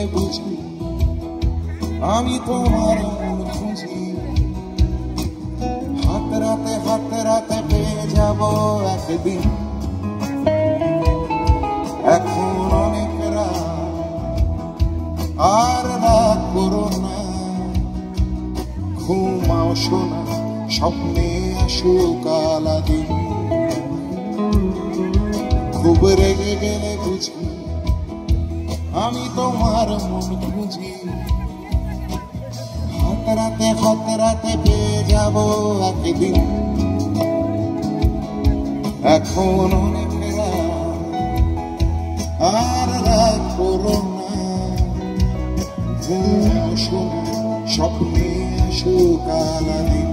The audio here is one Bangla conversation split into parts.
গেলে বুঝি আমি তোমার মন খুঁজি। হাতে রাতে পেয়ে যাব একদিন। এখন অনেক রাত, আর রাগ করো না, ঘুমাও শোনা, স্বপ্নে আসুক আলাদিন। খুব রেগে গেলে বুঝি আমি তোমার মন খুঁজি। হাতে রাতে পেয়ে যাব একদিন। এখন অনেক রাত, আর রাগ করো না, ঘুমাও শোনা, স্বপ্নে আসুক আলাদিন।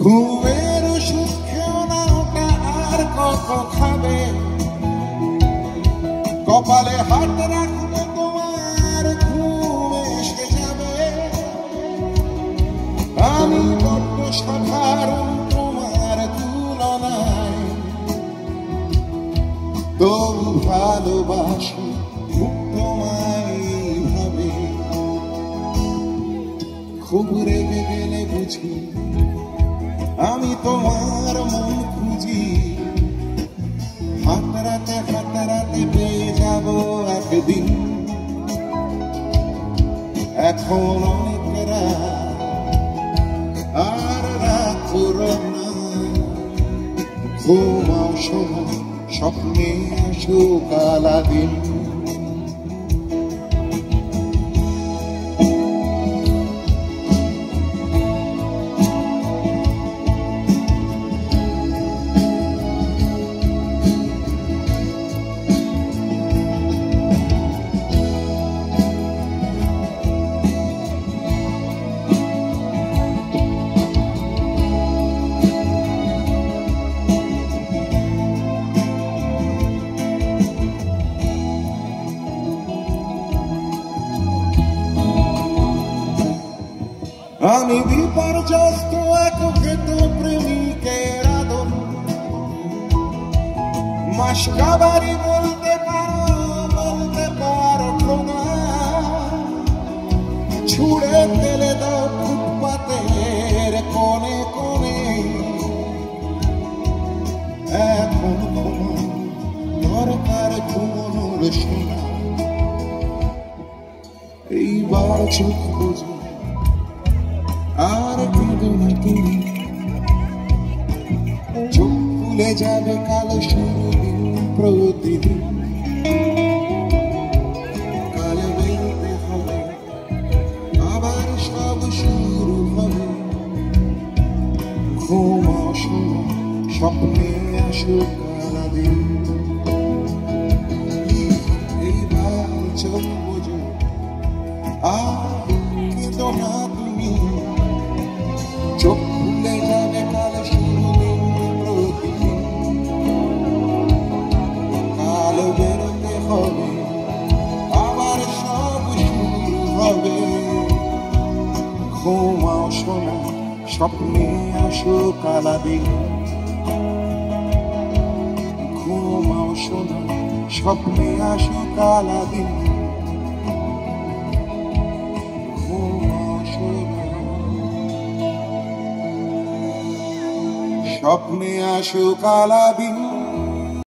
ঘুমের ওষুধ খেও না, ওটা আর কত খাবে? কপালে হাত রাখবো তোমার, ঘুম এসে যাবে। আমি বড্ড সাধারণ তোমার তুলনায়, তবু ভালোবাসি তোমায় ভাবে। খুব রেগে গেলে বুঝি আমি তোমার মন খুঁজি। হাতে রাতে পেয়ে যাব একদিন। এখন অনেক রাত, আর রাগ করো না, ঘুমাও শোনা, স্বপ্নে আসুক আলাদিন। আমি বিপর্যস্ত এক ভীত প্রেমিকের আদর। মাসকাবারি বলতে পারো না, ছুড়ে ফেলে দাও ফুটপাতের কোণে কোণে। এখন দরকার ঘুমোনোর শোনা, এইবার চোখ বুঝো আর কিন্তু না তুমি। চোখ খুলে যাবে কালো শুরু দিন প্রতিদিন। কালে বেরোতে হবে, আবার সব শুরু হবে। ঘুমাও শোনা, স্বপ্নে আসুক আলাদিন। এইবার চোখ বুঝো আর কিন্তু না তুমি। চোখ খুলে যাবে কাল শুরু দিন প্রতিদিন। কাল বেরোতে হবে, আবার সব শুরু হবে। ঘুমাও শোনা, স্বপ্নে আসুক আলাদিন। ঘুমাও শোনা, স্বপ্নে আসুক আলাদিন। স্বপ্নে আসুক আলাদিন।